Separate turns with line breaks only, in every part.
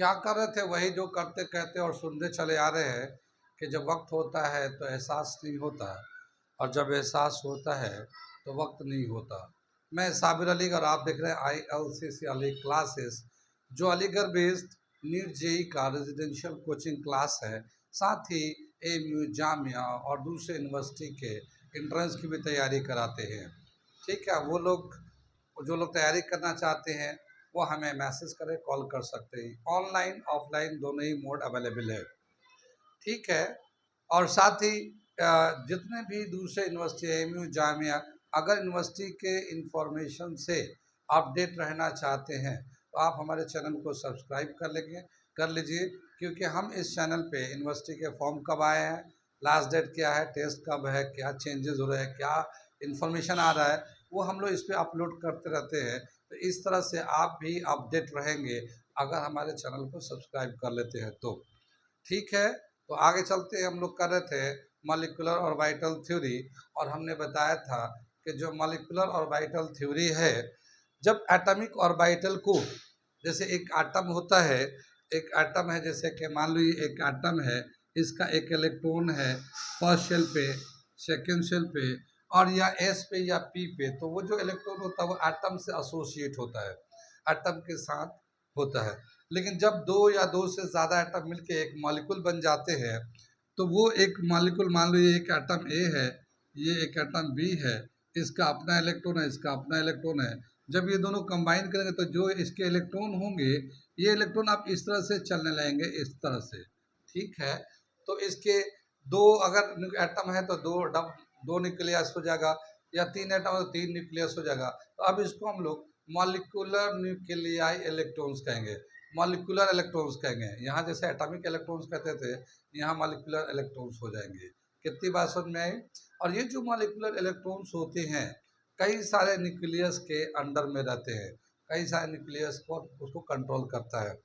क्या कर रहे थे वही जो करते कहते और सुनते चले आ रहे हैं कि जब वक्त होता है तो एहसास नहीं होता, और जब एहसास होता है तो वक्त नहीं होता। मैं साबिर अली और आप देख रहे हैं ILCC अली क्लासेस, जो अलीगढ़ बेस्ड नीट जेई का रेजिडेंशियल कोचिंग क्लास है। साथ ही AMU जामिया और दूसरे यूनिवर्सिटी के एंट्रेंस की भी तैयारी कराते हैं। ठीक है, वो लोग जो लोग तैयारी करना चाहते हैं वो हमें मैसेज करें, कॉल कर सकते हैं। ऑनलाइन ऑफलाइन दोनों ही मोड अवेलेबल है। ठीक है, और साथ ही जितने भी दूसरे यूनिवर्सिटी AMU जामिया, अगर यूनिवर्सिटी के इंफॉर्मेशन से अपडेट रहना चाहते हैं तो आप हमारे चैनल को सब्सक्राइब कर लीजिए, क्योंकि हम इस चैनल पे यूनिवर्सिटी के फॉर्म कब आए हैं, लास्ट डेट क्या है, टेस्ट कब है, क्या चेंजेस हो रहे हैं, क्या इन्फॉर्मेशन आ रहा है, वो हम लोग इस पर अपलोड करते रहते हैं। तो इस तरह से आप भी अपडेट रहेंगे अगर हमारे चैनल को सब्सक्राइब कर लेते हैं तो। ठीक है, तो आगे चलते हैं। हम लोग कर रहे थे मॉलिक्यूलर ऑर्बिटल थ्योरी, और हमने बताया था कि जो मॉलिक्यूलर ऑर्बिटल थ्योरी है, जब एटॉमिक ऑर्बिटल को, जैसे एक एटम होता है, एक एटम है, जैसे कि मान लो ये एक एटम है, इसका एक इलेक्ट्रॉन है फर्स्ट शेल पे, सेकेंड शेल पे, और या S पे या P पे, तो वो जो इलेक्ट्रॉन होता है वो एटम से एसोसिएट होता है, एटम के साथ होता है। लेकिन जब दो या दो से ज़्यादा एटम मिलके एक मॉलिक्यूल बन जाते हैं, तो वो एक मॉलिक्यूल, मान लो ये एक एटम A है, ये एक एटम B है, इसका अपना इलेक्ट्रॉन है, इसका अपना इलेक्ट्रॉन है। जब ये दोनों कंबाइन करेंगे तो जो इसके इलेक्ट्रॉन होंगे, ये इलेक्ट्रॉन आप इस तरह से चलने लगेंगे, इस तरह से। ठीक है, तो इसके दो अगर एटम है तो दो न्यूक्लियस हो जाएगा, या तीन एटम है तो तीन न्यूक्लियस हो जाएगा। तो अब इसको हम लोग मॉलिक्यूलर न्यूक्लियाई इलेक्ट्रॉन्स कहेंगे, मॉलिक्यूलर इलेक्ट्रॉन्स कहेंगे। यहाँ जैसे एटॉमिक इलेक्ट्रॉन्स कहते थे, यहाँ मॉलिक्यूलर इलेक्ट्रॉन्स हो जाएंगे। कितनी बात समझ में आई? और ये जो मॉलिक्यूलर इलेक्ट्रॉन्स होते हैं, कई सारे न्यूक्लियस के अंडर में रहते हैं, कई सारे न्यूक्लियस को उसको कंट्रोल करता है।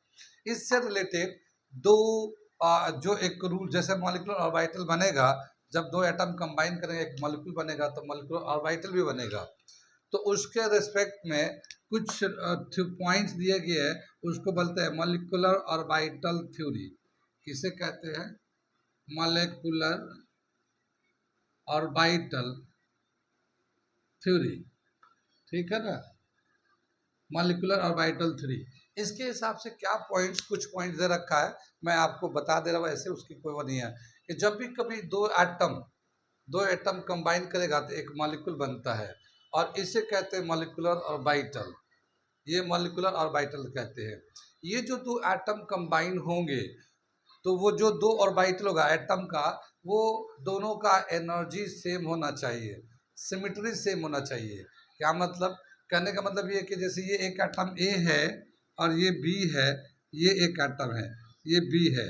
इससे रिलेटेड दो जो एक रूल, जैसे मॉलिक्यूलर ऑर्बिटल बनेगा, जब दो एटम कंबाइन करेंगे एक मॉलिक्यूल बनेगा, तो मॉलिक्यूलर ऑर्बिटल भी बनेगा। तो उसके रिस्पेक्ट में कुछ पॉइंट्स दिए गए हैं, उसको बोलते हैं मॉलिक्यूलर ऑर्बिटल थ्योरी। किसे कहते हैं? Molecular orbital theory. ठीक है ना, मॉलिक्यूलर ऑर्बिटल थ्योरी। इसके हिसाब से क्या पॉइंट्स, कुछ पॉइंट्स दे रखा है, मैं आपको बता दे रहा हूँ, ऐसे उसकी कोई वो नहीं है। कि जब भी कभी दो एटम कंबाइन करेगा तो एक मॉलिक्यूल बनता है, और इसे कहते हैं मॉलिक्यूलर ऑर्बिटल। ये मॉलिक्यूलर ऑर्बिटल कहते हैं। ये जो दो एटम कंबाइन होंगे, तो वो जो दो ऑर्बिटल होगा एटम का, वो दोनों का एनर्जी सेम होना चाहिए, सिमेट्री सेम होना चाहिए। क्या मतलब? कहने का मतलब ये कि जैसे ये एक एटम A है और ये B है, ये एक एटम है, ये B है,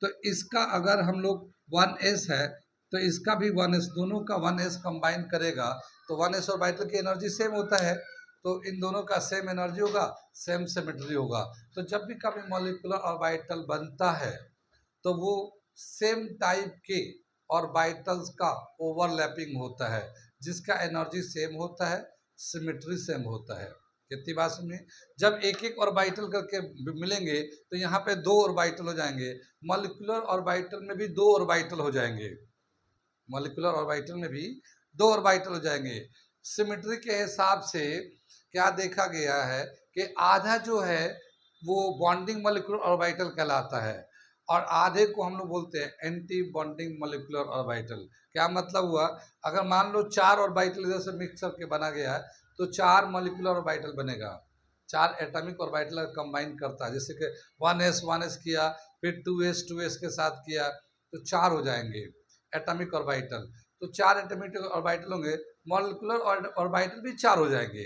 तो इसका अगर हम लोग 1s है तो इसका भी 1s, दोनों का 1s कंबाइन करेगा तो 1s ऑर्बिटल की एनर्जी सेम होता है, तो इन दोनों का सेम एनर्जी होगा, सेम सिमेट्री होगा। तो जब भी कभी मॉलिक्यूलर ऑर्बिटल बनता है तो वो सेम टाइप के ऑर्बिटल्स का ओवरलैपिंग होता है, जिसका एनर्जी सेम होता है, सिमेट्री सेम होता है। कितनी बात सुनिए, जब एक एक ऑर्बिटल करके मिलेंगे तो यहाँ पे दो ऑर्बिटल हो जाएंगे, मॉलिक्यूलर ऑर्बिटल में भी दो ऑर्बिटल हो जाएंगे, मॉलिक्यूलर ऑर्बिटल में भी दो ऑर्बिटल हो जाएंगे। सिमेट्री के हिसाब से क्या देखा गया है कि आधा जो है वो बॉन्डिंग मॉलिक्यूलर ऑर्बिटल कहलाता है, और आधे को हम लोग बोलते हैं एंटी बॉन्डिंग मॉलिक्यूलर ऑर्बिटल। क्या मतलब हुआ? अगर मान लो चार ऑर्बिटल इधर से मिक्स करके बना गया है तो चार मॉलिक्यूलर ऑर्बिटल बनेगा, चार एटॉमिक ऑर्बिटल कंबाइन करता है, जैसे कि 1s किया, फिर 2s के साथ किया, तो चार हो जाएंगे एटॉमिक ऑर्बिटल। तो चार एटॉमिक ऑर्बिटल होंगे, मॉलिक्यूलर ऑर्बिटल भी चार हो जाएंगे,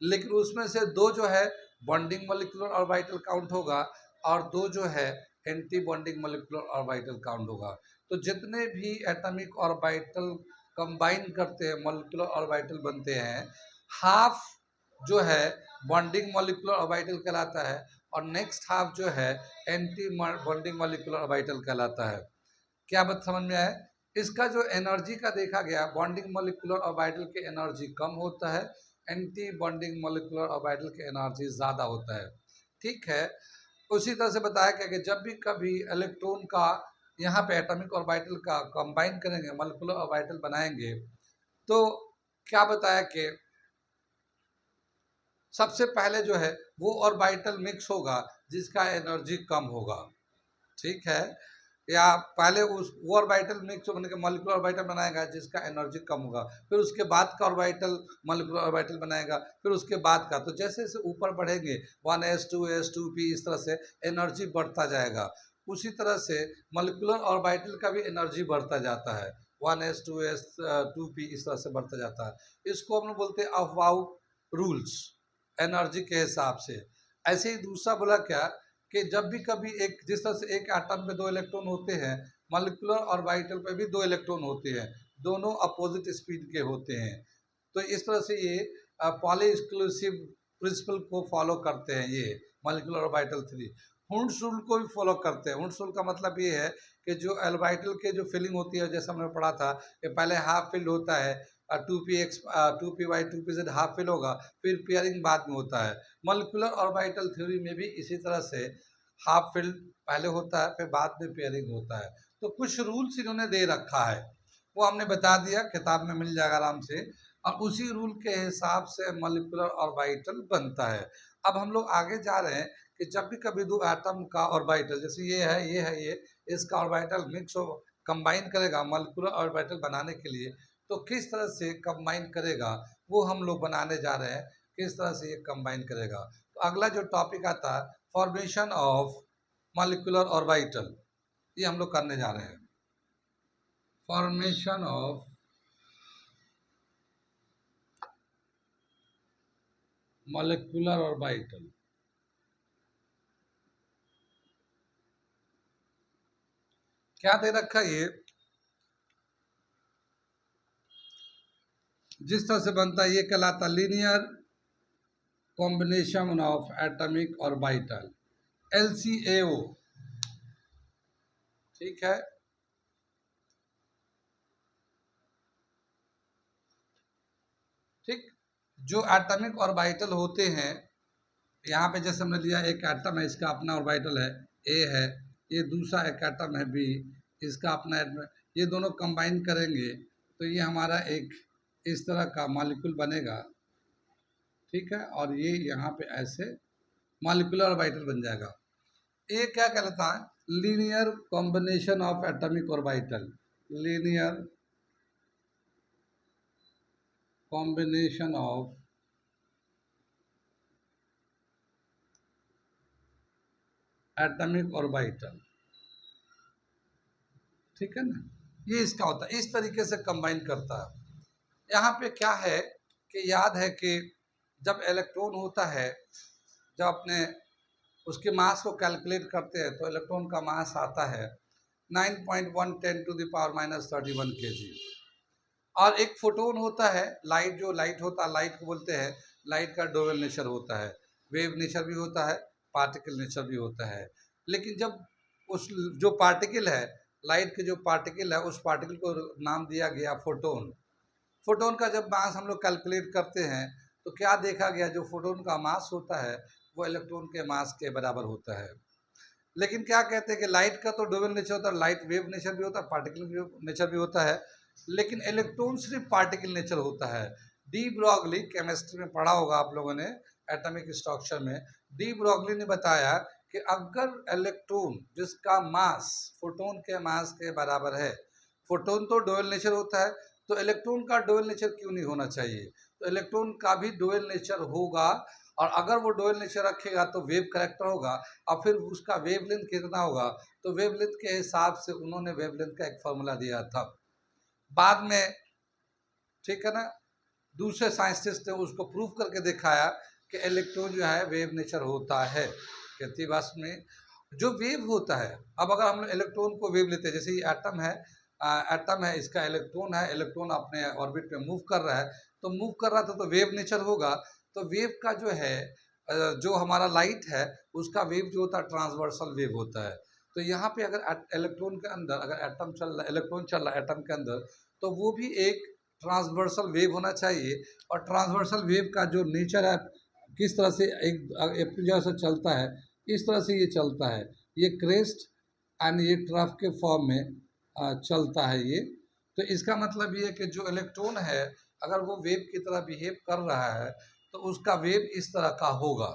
लेकिन उसमें से दो जो है बॉन्डिंग मॉलिक्यूलर ऑर्बिटल काउंट होगा, और दो जो है anti bonding molecular orbital count होगा। तो जितने भी एटॉमिक ऑर्बिटल कंबाइन करते हैं मॉलिक्यूलर ऑर्बिटल बनते हैं, हाफ जो है बॉन्डिंग मॉलिक्यूलर ऑर्बिटल कहलाता है, और नेक्स्ट हाफ जो है एंटी बॉन्डिंग मॉलिक्यूलर ऑर्बिटल कहलाता है। क्या बात समझ में आए? इसका जो एनर्जी का देखा गया, बॉन्डिंग मॉलिक्यूलर ऑर्बिटल की एनर्जी कम होता है, एंटी बॉन्डिंग मॉलिक्यूलर ऑर्बिटल की एनर्जी ज़्यादा होता है। ठीक है, उसी तरह से बताया गया कि जब भी कभी इलेक्ट्रॉन का यहाँ पे एटॉमिक ऑर्बिटल का कंबाइन करेंगे, मॉलिक्यूलर ऑर्बिटल बनाएंगे, तो क्या बताया कि सबसे पहले जो है वो ऑर्बिटल मिक्स होगा जिसका एनर्जी कम होगा, ठीक है, या पहले उस वो ऑर्बिटल मिक्स होने के मॉलिक्यूलर ऑर्बिटल बनाएगा जिसका एनर्जी कम होगा, फिर उसके बाद का ऑर्बिटल मॉलिक्यूलर ऑर्बिटल बनाएगा, फिर उसके बाद का, तो जैसे जैसे ऊपर बढ़ेंगे 1s 2 इस तरह से एनर्जी बढ़ता जाएगा। उसी तरह से मॉलिक्यूलर ऑर्बिटल का भी एनर्जी बढ़ता जाता है, 1s 2 इस तरह से बढ़ता जाता है। इसको हम लोग बोलते हैं अफवाउ रूल्स, एनर्जी के हिसाब से। ऐसे ही दूसरा बोला क्या कि जब भी कभी एक, जिस तरह से एक एटम पे 2 इलेक्ट्रॉन होते हैं, मॉलिक्यूलर ऑर्बिटल पे भी 2 इलेक्ट्रॉन होते हैं, दोनों अपोजिट स्पीड के होते हैं। तो इस तरह से ये पॉली एक्सक्लूसिव प्रिंसिपल को फॉलो करते हैं, ये मॉलिक्यूलर ऑर्बिटल 3 हुंड्स रूल को भी फॉलो करते हैं। हुंड्स रूल का मतलब ये है कि जो ऑर्बिटल के जो फिलिंग होती है, जैसे हमने पढ़ा था कि पहले हाफ फिल्ड होता है, 2p/2pz हाफ फिल होगा, फिर पेयरिंग बाद में होता है। मॉलिक्यूलर ऑर्बिटल थ्योरी में भी इसी तरह से हाफ फिल्ड पहले होता है, फिर बाद में पेयरिंग होता है। तो कुछ रूल्स इन्होंने दे रखा है, वो हमने बता दिया, किताब में मिल जाएगा आराम से, और उसी रूल के हिसाब से मॉलिक्यूलर ऑर्बिटल बनता है। अब हम लोग आगे जा रहे हैं कि जब भी कभी 2 एटम का ऑर्बिटल, जैसे ये है, ये है, ये इसका ऑर्बिटल मिक्स हो, कंबाइन करेगा मॉलिक्यूलर ऑर्बिटल बनाने के लिए, तो किस तरह से कंबाइन करेगा वो हम लोग बनाने जा रहे हैं, किस तरह से ये कंबाइन करेगा। तो अगला जो टॉपिक आता है फॉर्मेशन ऑफ मॉलिक्यूलर ऑर्बिटल, ये हम लोग करने जा रहे हैं, फॉर्मेशन ऑफ मॉलिक्यूलर ऑर्बिटल। क्या दे रखा है ये, जिस तरह से बनता है ये कहलाता linear combination of atomic orbital, LCAO, ठीक है। ठीक, जो एटॉमिक ऑर्बिटल होते हैं, यहाँ पे जैसे हमने लिया एक एटम है, इसका अपना ऑर्बिटल है ए है, ये दूसरा एक एटम है बी, इसका अपना, ये दोनों कंबाइन करेंगे तो ये हमारा एक इस तरह का मॉलिक्यूल बनेगा, ठीक है, और ये यहाँ पे ऐसे मॉलिक्यूलर ऑर्बिटल बन जाएगा। ये क्या कहलाता है, linear combination of atomic orbital, linear combination of atomic orbital, ठीक है ना, ये इसका होता है, इस तरीके से कंबाइन करता है। यहाँ पे क्या है कि याद है कि जब इलेक्ट्रॉन होता है, जब अपने उसके मास को कैलकुलेट करते हैं तो इलेक्ट्रॉन का मास आता है 9.110 टू द पावर -31 kg। और एक फोटोन होता है, लाइट, जो लाइट होता है, लाइट को बोलते हैं, लाइट का डोवेल नेचर होता है, वेव नेचर भी होता है, पार्टिकल नेचर भी होता है। लेकिन जब उस जो पार्टिकल है, लाइट के जो पार्टिकल है, उस पार्टिकल को नाम दिया गया फोटोन। फोटोन का जब मास हम लोग कैलकुलेट करते हैं तो क्या देखा गया, जो फोटोन का मास होता है वो इलेक्ट्रॉन के मास के बराबर होता है। लेकिन क्या कहते हैं कि लाइट का तो डबल नेचर होता है, लाइट वेव नेचर भी होता है, पार्टिकल नेचर भी होता है, लेकिन इलेक्ट्रॉन सिर्फ पार्टिकल नेचर होता है। डी ब्रॉगली, केमिस्ट्री में पढ़ा होगा आप लोगों ने, एटॉमिक स्ट्रक्चर में, डी ब्रॉगली ने बताया कि अगर इलेक्ट्रॉन जिसका मास फोटोन के मास के बराबर है, फोटोन तो डुअल नेचर होता है, तो इलेक्ट्रॉन का डुअल नेचर क्यों नहीं होना चाहिए, तो इलेक्ट्रॉन का भी डुअल नेचर होगा, और अगर वो डुअल नेचर रखेगा तो वेव करेक्टर होगा, और फिर उसका वेवलेंथ कितना होगा, तो वेवलेंथ के हिसाब से उन्होंने वेवलेंथ का एक फॉर्मूला दिया था बाद में, ठीक है ना। दूसरे साइंटिस्ट ने उसको प्रूव करके दिखाया कि इलेक्ट्रॉन जो है वेव नेचर होता है। कहती बस में जो वेव होता है, अब अगर हम इलेक्ट्रॉन को वेव लेते हैं, जैसे ये एटम है, एटम है, इसका इलेक्ट्रॉन है, इलेक्ट्रॉन अपने ऑर्बिट में मूव कर रहा है, तो मूव कर रहा था तो वेव नेचर होगा। तो वेव का जो है, जो हमारा लाइट है उसका वेव जो होता है ट्रांसवर्सल वेव होता है। तो यहाँ पे अगर इलेक्ट्रॉन के अंदर अगर एटम चल रहा है, इलेक्ट्रॉन चल रहा है एटम के अंदर, तो वो भी एक ट्रांसवर्सल वेव होना चाहिए। और ट्रांसवर्सल वेव का जो नेचर है, किस तरह से एक जगह से चलता है, इस तरह से ये चलता है, ये क्रेस्ट एंड ये ट्रफ के फॉर्म में चलता है ये। तो इसका मतलब ये है कि जो इलेक्ट्रॉन है अगर वो वेव की तरह बिहेव कर रहा है तो उसका वेव इस तरह का होगा।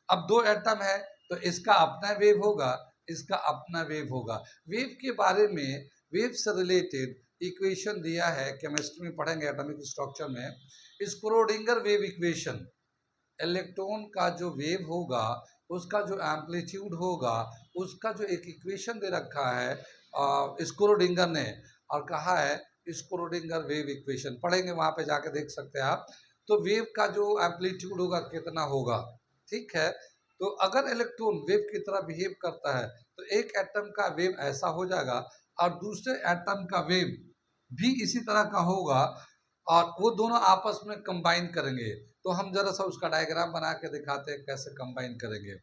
अब दो एटम है तो इसका अपना वेव होगा, इसका अपना वेव होगा। वेव के बारे में, वेव से रिलेटेड इक्वेशन दिया है, केमिस्ट्री में पढ़ेंगे एटॉमिक स्ट्रक्चर में, स्क्रोडिंगर वेव इक्वेशन। इलेक्ट्रॉन का जो वेव होगा उसका जो एम्पलीट्यूड होगा उसका जो एक इक्वेशन दे रखा है स्क्रोडिंगर ने, और कहा है स्क्रोडिंगर वेव इक्वेशन, पढ़ेंगे वहाँ पे जाके देख सकते हैं आप। तो वेव का जो एम्पलीट्यूड होगा कितना होगा, ठीक है। तो अगर इलेक्ट्रॉन वेव की तरह बिहेव करता है तो एक एटम का वेव ऐसा हो जाएगा और दूसरे एटम का वेव भी इसी तरह का होगा, और वो दोनों आपस में कंबाइन करेंगे। तो हम जरा सा उसका डायग्राम बना के दिखाते हैं कैसे कंबाइन करेंगे।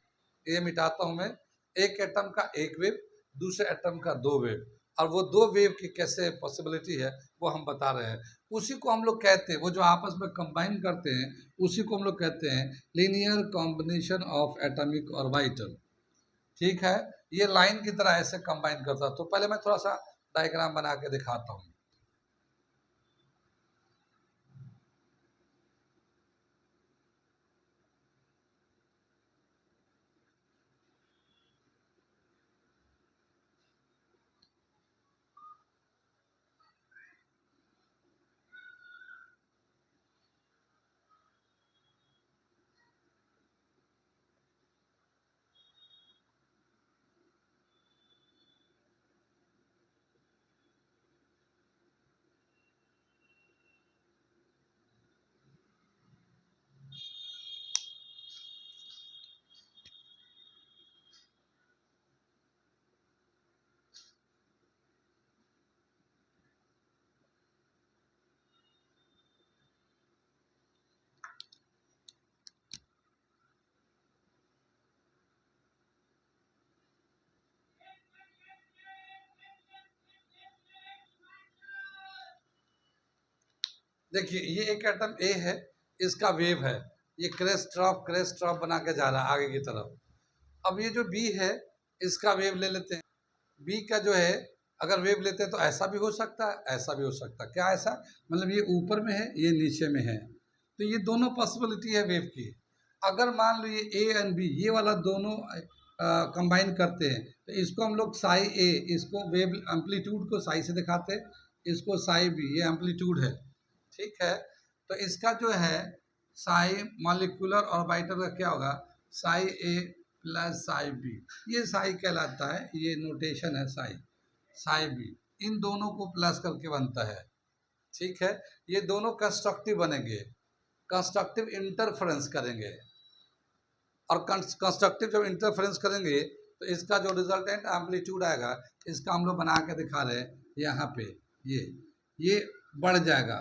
ये मिटाता हूं मैं, एक एटम का एक वेव, दूसरे एटम का दो वेव, और वो दो वेव की कैसे पॉसिबिलिटी है वो हम बता रहे हैं। उसी को हम लोग कहते हैं, वो जो आपस में कंबाइन करते हैं उसी को हम लोग कहते हैं linear combination of atomic orbital, ठीक है। ये लाइन की तरह ऐसे कंबाइन करता है। तो पहले मैं थोड़ा सा डायग्राम बना के दिखाता हूँ। देखिए ये एक एटम ए है, इसका वेव है, ये क्रेस्ट ट्रफ बना के जा रहा है आगे की तरफ। अब ये जो बी है इसका वेव ले लेते हैं। बी का जो है अगर वेव लेते हैं तो ऐसा भी हो सकता है, ऐसा भी हो सकता है। क्या ऐसा, मतलब ये ऊपर में है ये नीचे में है, तो ये दोनों पॉसिबिलिटी है वेव की। अगर मान लो ये ए एंड बी ये वाला दोनों कंबाइन करते हैं तो इसको हम लोग साई ए, इसको वेव एम्पलीट्यूड को साई से दिखाते हैं, इसको साई बी, ये एम्पलीट्यूड है, ठीक है। तो इसका जो है साई मॉलिक्यूलर ऑर्बिटल का क्या होगा, साई ए प्लस साई बी, ये साई कहलाता है, ये नोटेशन है साई, साई बी, इन दोनों को प्लस करके बनता है, ठीक है। ये दोनों कंस्ट्रक्टिव बनेंगे, कंस्ट्रक्टिव इंटरफेरेंस करेंगे, और कंस्ट्रक्टिव जब इंटरफेरेंस करेंगे तो इसका जो रिजल्टेंट एम्पलीट्यूड आएगा इसका हम लोग बना के दिखा रहे हैं यहाँ पे, ये बढ़ जाएगा,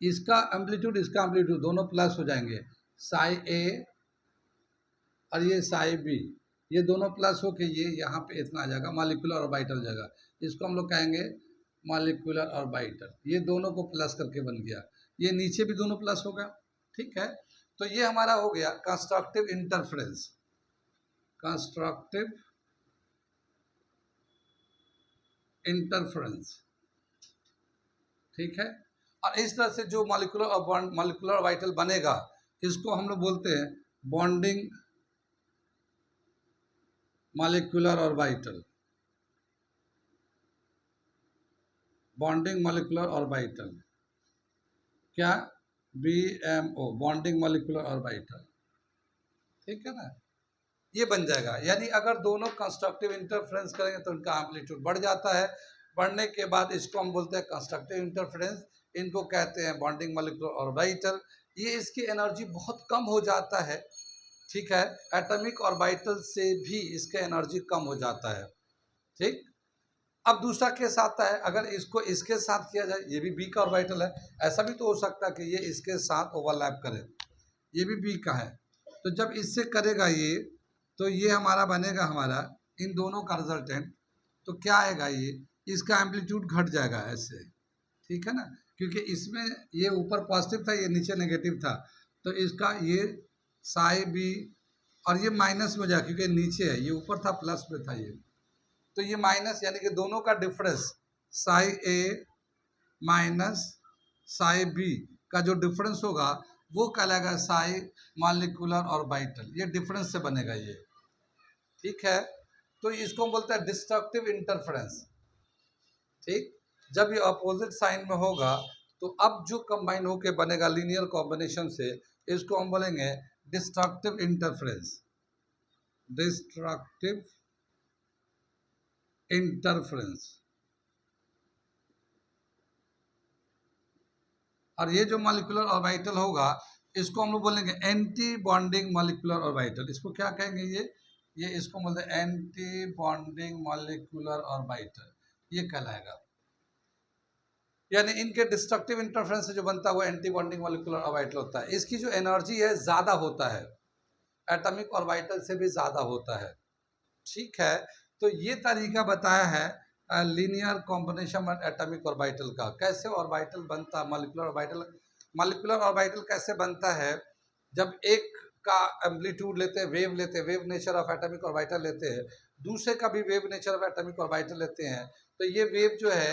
इसका एम्पलीट्यूड इसका एम्पलीट्यूड दोनों प्लस हो जाएंगे, साई ए और ये साई बी, ये दोनों प्लस होके ये यहाँ पे इतना आ जाएगा, मॉलिक्यूलर ऑर्बिटल जगह, इसको हम लोग कहेंगे मॉलिक्यूलर ऑर्बिटल। ये दोनों को प्लस करके बन गया, ये नीचे भी दोनों प्लस होगा, ठीक है। तो ये हमारा हो गया कंस्ट्रक्टिव इंटरफेरेंस, कंस्ट्रक्टिव इंटरफेरेंस, ठीक है। और इस तरह से जो मॉलिक्यूलर ऑर्बिटल बनेगा इसको हम लोग बोलते हैं bonding molecular orbital, bonding molecular orbital, क्या, BMO, बॉन्डिंग मॉलिक्यूलर ऑर्बिटल, ठीक है ना। ये बन जाएगा, यानी अगर दोनों कंस्ट्रक्टिव इंटरफेरेंस करेंगे तो उनका एम्पलीट्यूड बढ़ जाता है, बढ़ने के बाद इसको हम बोलते हैं कंस्ट्रक्टिव इंटरफेरेंस, इनको कहते हैं बॉन्डिंग मॉलिक्यूलर ऑर्बिटल। ये इसकी एनर्जी बहुत कम हो जाता है, ठीक है, एटॉमिक ऑर्बिटल से भी इसका एनर्जी कम हो जाता है, ठीक। अब दूसरा केस आता है, अगर इसको इसके साथ किया जाए, ये भी बी का ऑर्बिटल है, ऐसा भी तो हो सकता है कि ये इसके साथ ओवरलैप करे, ये भी बी का है, तो जब इससे करेगा ये तो ये हमारा बनेगा हमारा इन दोनों का रिजल्टेंट, तो क्या आएगा, ये इसका एम्पलीट्यूड घट जाएगा ऐसे, ठीक है ना, क्योंकि इसमें ये ऊपर पॉजिटिव था ये नीचे नेगेटिव था, तो इसका ये साई बी और ये माइनस में जा, क्योंकि नीचे है, ये ऊपर था प्लस में था ये, तो ये माइनस, यानी कि दोनों का डिफरेंस साई ए माइनस साई बी का जो डिफरेंस होगा वो कहलाएगा साई मॉलिक्यूलर ऑर्बिटल। ये डिफरेंस से बनेगा ये, ठीक है। तो इसको हम बोलते हैं डिस्ट्रक्टिव इंटरफेरेंस, ठीक। जब ये अपोजिट साइन में होगा तो अब जो कंबाइन होके बनेगा लीनियर कॉम्बिनेशन से, इसको हम बोलेंगे डिस्ट्रक्टिव इंटरफेरेंस, डिस्ट्रक्टिव इंटरफेरेंस। और ये जो मॉलिक्यूलर ऑर्बिटल होगा इसको हम लोग बोलेंगे एंटी बॉन्डिंग मॉलिक्यूलर ऑर्बिटल। इसको क्या कहेंगे, ये इसको बोलते हैं एंटी बॉन्डिंग मॉलिक्यूलर ऑर्बिटल, ये कहलाएगा। यानी इनके डिस्ट्रक्टिव इंटरफेरेंस से जो बनता है वो एंटी बॉन्डिंग मॉलिक्यूलर ऑर्बिटल होता है। इसकी जो एनर्जी है ज़्यादा होता है, एटॉमिक ऑर्बिटल से भी ज़्यादा होता है, ठीक है। तो ये तरीका बताया है लीनियर कॉम्बिनेशन एटॉमिक ऑर्बिटल का, कैसे ऑर्बिटल बनता है मॉलिक्यूलर ऑर्बिटल। मॉलिक्यूलर ऑर्बिटल कैसे बनता है, जब एक का एम्पलीट्यूड लेते हैं, wave nature of atomic orbital लेते हैं, दूसरे का भी wave nature of atomic orbital लेते हैं, तो ये वेव जो है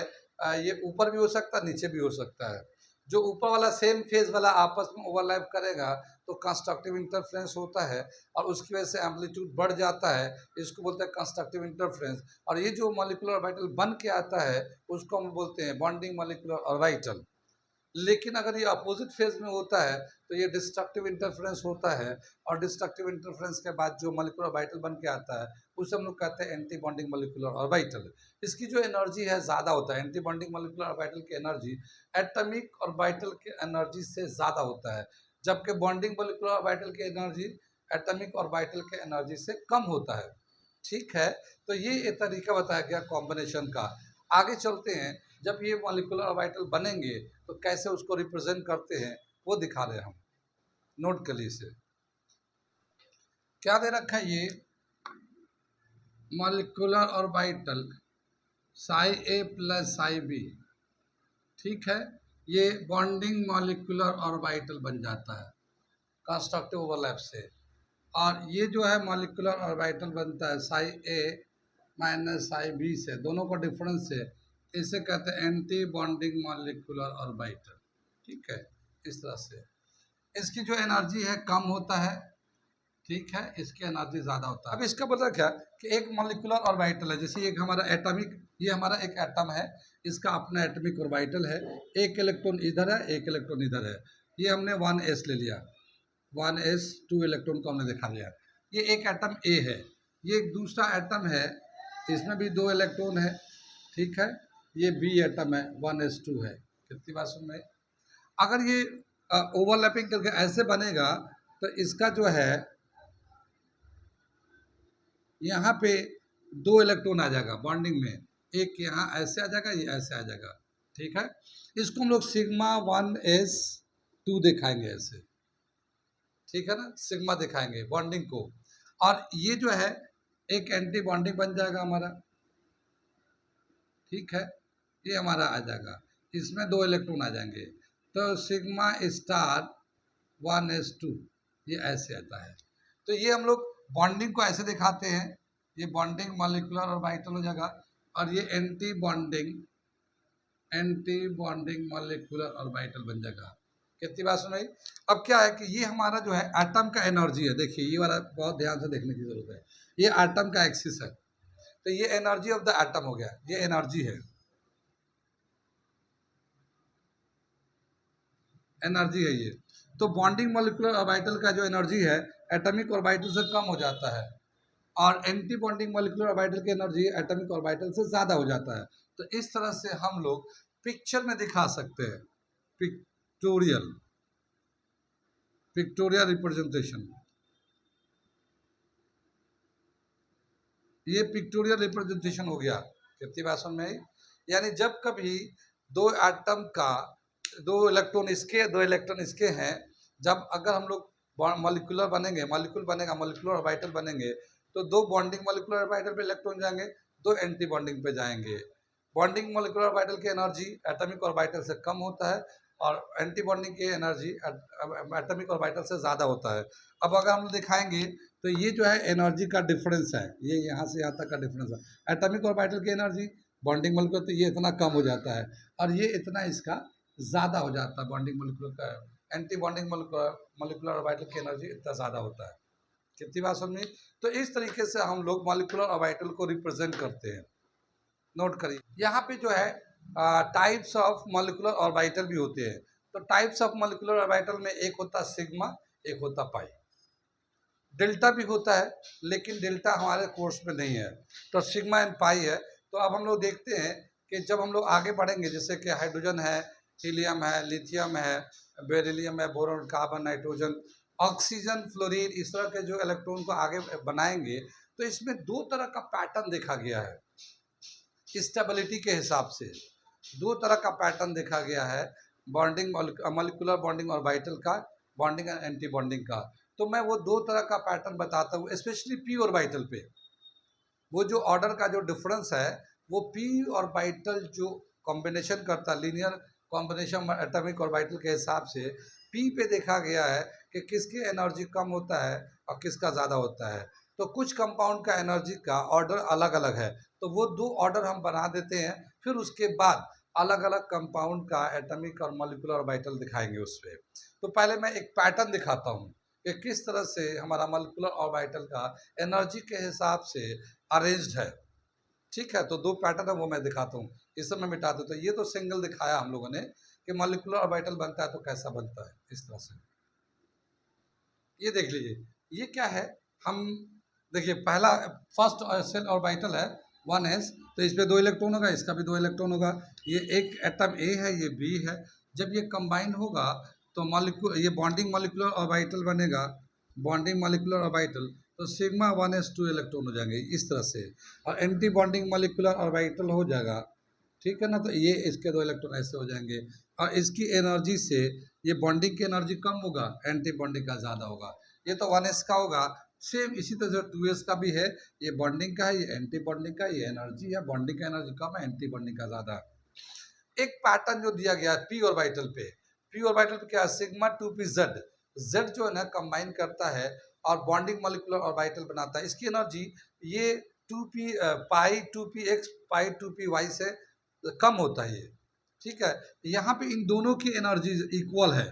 ये ऊपर भी हो सकता है, नीचे भी हो सकता है। जो ऊपर वाला सेम फेज वाला आपस में ओवरलैप करेगा तो कंस्ट्रक्टिव इंटरफेरेंस होता है, और उसकी वजह से एम्पलीट्यूड बढ़ जाता है, इसको बोलते हैं कंस्ट्रक्टिव इंटरफेरेंस। और ये जो मॉलिक्यूलर ऑर्बिटल बन के आता है उसको हम बोलते हैं बॉन्डिंग मॉलिक्यूलर ऑर्बिटल। लेकिन अगर ये अपोजिट फेज में होता है तो ये डिस्ट्रक्टिव इंटरफेरेंस होता है, और डिस्ट्रक्टिव इंटरफेरेंस के बाद जो मॉलिक्यूलर ऑर्बिटल बन के आता है उसे हम लोग कहते हैं एंटी बॉन्डिंग मॉलिक्यूलर ऑर्बिटल। इसकी जो एनर्जी है ज़्यादा होता है, एंटी बॉन्डिंग मॉलिक्यूलर ऑर्बिटल की एनर्जी एटॉमिक ऑर्बिटल की एनर्जी से ज़्यादा होता है, जबकि बॉन्डिंग मॉलिक्यूलर ऑर्बिटल की एनर्जी एटॉमिक ऑर्बिटल के एनर्जी से कम होता है, ठीक है। तो ये एक तरीका बताया गया कॉम्बिनेशन का। आगे चलते हैं, जब ये मॉलिक्यूलर ऑर्बिटल बनेंगे तो कैसे उसको रिप्रेजेंट करते हैं वो दिखा रहे हैं हम। नोट कर लीजिए, क्या दे रखा है, ये मॉलिक्यूलर ऑर्बिटल साई ए प्लस साई बी, ठीक है। ये बॉन्डिंग मॉलिक्यूलर ऑर्बिटल बन जाता है कंस्ट्रक्टिव ओवरलैप से। और ये जो है मॉलिक्यूलर ऑर्बिटल बनता है साई ए माइनस साई बी से, दोनों का डिफरेंस से, इसे कहते हैं एंटी बॉन्डिंग मॉलिक्यूलर ऑर्बिटल, ठीक है। इस तरह से इसकी जो एनर्जी है कम होता है, ठीक है, इसकी एनर्जी ज़्यादा होता है। अब इसका मतलब क्या कि एक मॉलिक्यूलर ऑर्बिटल है, जैसे एक हमारा एटॉमिक, ये हमारा एक एटम है, इसका अपना एटॉमिक ऑर्बिटल है, एक इलेक्ट्रॉन इधर है, एक इलेक्ट्रॉन इधर है, ये हमने 1s ले लिया, 1s 2 इलेक्ट्रॉन को हमने दिखा दिया। ये एक एटम ए है, ये एक दूसरा एटम है, इसमें भी 2 इलेक्ट्रॉन है, ठीक है। ये बी एटम है, 1s2 है। कितनी बात सुन में, अगर ये ओवरलैपिंग करके ऐसे बनेगा तो इसका जो है यहाँ पे 2 इलेक्ट्रॉन आ जाएगा बॉन्डिंग में, एक यहाँ ऐसे आ जाएगा, ये ऐसे आ जाएगा, ठीक है। इसको हम लोग सिग्मा 1s2 दिखाएंगे ऐसे, ठीक है ना, सिग्मा दिखाएंगे बॉन्डिंग को। और ये जो है एक एंटी बॉन्डिंग बन जाएगा हमारा, ठीक है, ये हमारा आ जाएगा, इसमें 2 इलेक्ट्रॉन आ जाएंगे, तो सिग्मा स्टार 1s2 ये ऐसे आता है। तो ये हम लोग बॉन्डिंग को ऐसे दिखाते हैं, ये बॉन्डिंग मॉलिक्यूलर ऑर्बिटल हो जाएगा, और ये एंटी बॉन्डिंग मॉलिक्यूलर ऑर्बिटल बन जाएगा। कितनी बात सुनाई। अब क्या है कि ये हमारा जो है एटम का एनर्जी है, देखिए ये वाला बहुत ध्यान से देखने की जरूरत है, ये एटम का एक्सिस है, तो ये एनर्जी ऑफ द एटम हो गया, ये एनर्जी है, एनर्जी है ये। तो बॉन्डिंग मॉलिक्यूलर ऑर्बिटल का जो एनर्जी है एटॉमिक ऑर्बिटल से कम हो जाता है, और एंटी बॉन्डिंग मॉलिक्यूलर ऑर्बिटल की एनर्जी एटॉमिक ऑर्बिटल से ज़्यादा हो जाता है। तो इस तरह से हम लोग पिक्चर में दिखा सकते हैं, पिक्टोरियल रिप्रेजेंटेशन, ये पिक्टोरियल रिप्रेजेंटेशन हो गया। कितनी बात समझ में आई। यानी जब कभी दो एटम का 2 इलेक्ट्रॉन इसके 2 इलेक्ट्रॉन इसके हैं, जब अगर हम लोग मॉलिक्यूलर बनेंगे, मॉलिक्यूलर ऑर्बिटल बनेंगे, तो 2 बॉन्डिंग मॉलिक्यूलर ऑर्बिटल पे इलेक्ट्रॉन जाएंगे, 2 एंटी बॉन्डिंग पे जाएंगे। बॉन्डिंग मॉलिक्यूलर ऑर्बिटल की एनर्जी एटॉमिक ऑर्बिटल से कम होता है, और एंटी बॉन्डिंग की एनर्जी एटॉमिक ऑर्बिटल से ज़्यादा होता है। अब अगर हम लोग दिखाएंगे तो ये जो है एनर्जी का डिफरेंस है, ये यहाँ से यहाँ तक का डिफरेंस है। एटॉमिक ऑर्बिटल की एनर्जी बॉन्डिंग मोलिकुलर तो ये इतना कम हो जाता है और ये इतना इसका ज़्यादा हो जाता है बॉन्डिंग मोलिकुलर का। एंटी बॉन्डिंग मोलिकुलर ऑर्बिटल की एनर्जी इतना ज़्यादा होता है। कितनी बात समझी? तो इस तरीके से हम लोग मॉलिक्यूलर ऑर्बिटल को रिप्रेजेंट करते हैं। नोट करिए यहाँ पे जो है टाइप्स ऑफ मॉलिक्यूलर ऑर्बिटल भी होते हैं। तो टाइप्स ऑफ मॉलिक्यूलर ऑर्बिटल में एक होता है सिग्मा, एक होता पाई। डेल्टा भी होता है लेकिन डेल्टा हमारे कोर्स में नहीं है, तो सिग्मा एंड पाई है। तो अब हम लोग देखते हैं कि जब हम लोग आगे बढ़ेंगे, जैसे कि हाइड्रोजन है, हीलियम है, लिथियम है, बेरिलियम है, boron, carbon, nitrogen, oxygen, fluorine, इस तरह के जो इलेक्ट्रॉन को आगे बनाएंगे तो इसमें दो तरह का पैटर्न देखा गया है। स्टेबिलिटी के हिसाब से दो तरह का पैटर्न देखा गया है, बॉन्डिंग मॉलिक्यूलर बॉन्डिंग ऑर्बिटल का, बॉन्डिंग एंड एंटी बॉन्डिंग का। तो मैं वो दो तरह का पैटर्न बताता हूँ, स्पेशली पी ऑर्बिटल पे। वो जो ऑर्डर का जो डिफरेंस है वो पी ऑर्बिटल जो कॉम्बिनेशन करता है, लीनियर कॉम्बिनेशन एटॉमिक ऑर्बिटल के हिसाब से पी पे देखा गया है कि किसकी एनर्जी कम होता है और किसका ज़्यादा होता है। तो कुछ कंपाउंड का एनर्जी का ऑर्डर अलग अलग है, तो वो दो ऑर्डर हम बना देते हैं, फिर उसके बाद अलग अलग कंपाउंड का एटॉमिक और मॉलिक्यूलर ऑर्बिटल दिखाएंगे उस पर। तो पहले मैं एक पैटर्न दिखाता हूँ कि किस तरह से हमारा मॉलिक्यूलर ऑर्बिटल का एनर्जी के हिसाब से अरेंज्ड है। ठीक है, तो दो पैटर्न है वो मैं दिखाता हूँ, इस समय मिटा देता हूँ। ये तो सिंगल दिखाया हम लोगों ने कि मॉलिक्यूलर ऑर्बिटल बनता है तो कैसा बनता है, इस तरह से। ये देख लीजिए, ये क्या है, हम देखिए पहला फर्स्ट सेल ऑर्बिटल है 1s, तो इस पे 2 इलेक्ट्रॉन होगा, इसका भी 2 इलेक्ट्रॉन होगा। ये एक एटम ए है, ये बी है। जब ये कंबाइन होगा तो मॉलिक्यूल ये बॉन्डिंग मॉलिक्यूलर ऑर्बिटल बनेगा, बॉन्डिंग मॉलिक्यूलर ऑर्बिटल। तो सिग्मा 1s 2 इलेक्ट्रॉन हो जाएंगे इस तरह से, और एंटी बॉन्डिंग मॉलिक्यूलर ऑर्बिटल हो जाएगा। ठीक है ना, तो ये इसके 2 इलेक्ट्रॉन ऐसे हो जाएंगे, और इसकी एनर्जी से ये बॉन्डिंग की एनर्जी कम होगा, एंटी बॉन्डिंग का ज़्यादा होगा। ये तो 1s का होगा। सेम इसी तरह से 2s का भी है, ये बॉन्डिंग का है, ये एंटी बॉन्डिंग का, ये एनर्जी है, बॉन्डिंग का एनर्जी कम है, एंटी बॉन्डिंग का ज़्यादा है। एक पैटर्न जो दिया गया है पी ऑर्बिटल पे, पी ऑर्बिटल पे क्या है, सिग्मा 2p जेड, जेड जो है ना कंबाइन करता है और बॉन्डिंग मॉलिक्यूलर ऑर्बिटल बनाता है। इसकी एनर्जी ये 2p पाई 2px पाई 2py से कम होता है ये। ठीक है, यहाँ पे इन दोनों की एनर्जी इक्वल है,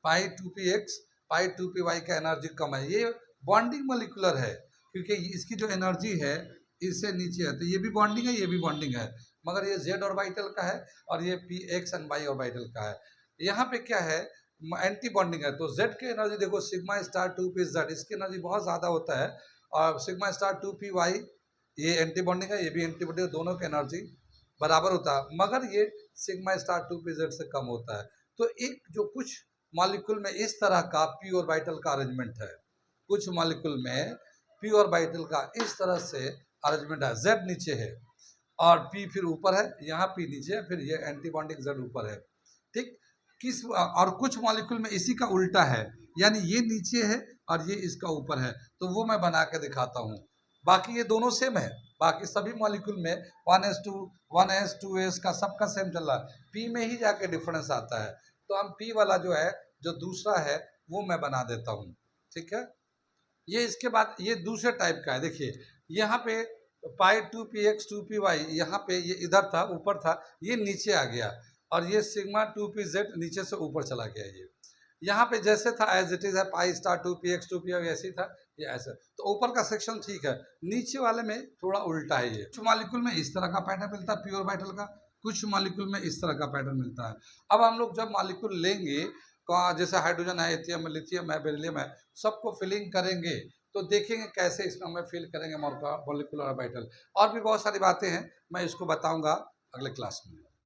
पाई 2px पाई 2py का एनर्जी कम है। ये बॉन्डिंग मॉलिक्यूलर है क्योंकि इसकी जो एनर्जी है इससे नीचे है, तो ये भी बॉन्डिंग है, ये भी बॉन्डिंग है, मगर ये जेड ऑर्बिटल का है और ये P X and Y orbital का है। यहाँ पे क्या है, एंटी बॉन्डिंग है, तो जेड की एनर्जी देखो सिग्मा स्टार 2p जेड, इसकी एनर्जी बहुत ज़्यादा होता है, और सिग्मा स्टार 2py ये एंटी बॉन्डिंग है, ये भी एंटी बॉन्डिंग, दोनों की एनर्जी बराबर होता है, मगर ये सिग्मा स्टार 2p जेड से कम होता है। तो एक जो कुछ मॉलिक्यूल में इस तरह का पी ऑर्बिटल का अरेंजमेंट है, कुछ मॉलिक्यूल में पी ऑर्बिटल का इस तरह से अरेंजमेंट है, जेड नीचे है और पी फिर ऊपर है, यहाँ पी नीचे है, फिर ये एंटी बॉन्डिंग जेड ऊपर है। ठीक, किस और कुछ मॉलिक्यूल में इसी का उल्टा है, यानी ये नीचे है और ये इसका ऊपर है, तो वो मैं बना के दिखाता हूँ। बाकी ये दोनों सेम है, बाकी सभी मॉलिक्यूल में 1s2 1s 2s का सबका सेम चल रहा है, पी में ही जाके डिफरेंस आता है। तो हम पी वाला जो है जो दूसरा है वो मैं बना देता हूँ। ठीक है, ये इसके बाद ये दूसरे टाइप का है। देखिए यहाँ पे पाई 2px 2py, यहाँ पे ये इधर था ऊपर था, ये नीचे आ गया, और ये सिग्मा 2pz नीचे से ऊपर चला गया। ये यहाँ पे जैसे था एज इट इज है, पाई स्टार 2px 2py ऐसे ही था, ये ऐसे। तो ऊपर का सेक्शन ठीक है, नीचे वाले में थोड़ा उल्टा है। ये कुछ मॉलिक्यूल में इस तरह का पैटर्न मिलता है पी ऑर्बिटल का, कुछ मॉलिक्यूल में इस तरह का पैटर्न मिलता है। अब हम लोग जब मॉलिक्यूल लेंगे, जैसे हाइड्रोजन है, एथियम है, लिथियम है, बेरिलियम है, सबको फिलिंग करेंगे तो देखेंगे कैसे इसमें हमें फिल करेंगे मॉलिक्यूलर ऑर्बिटल। और भी बहुत सारी बातें हैं, मैं इसको बताऊंगा अगले क्लास में।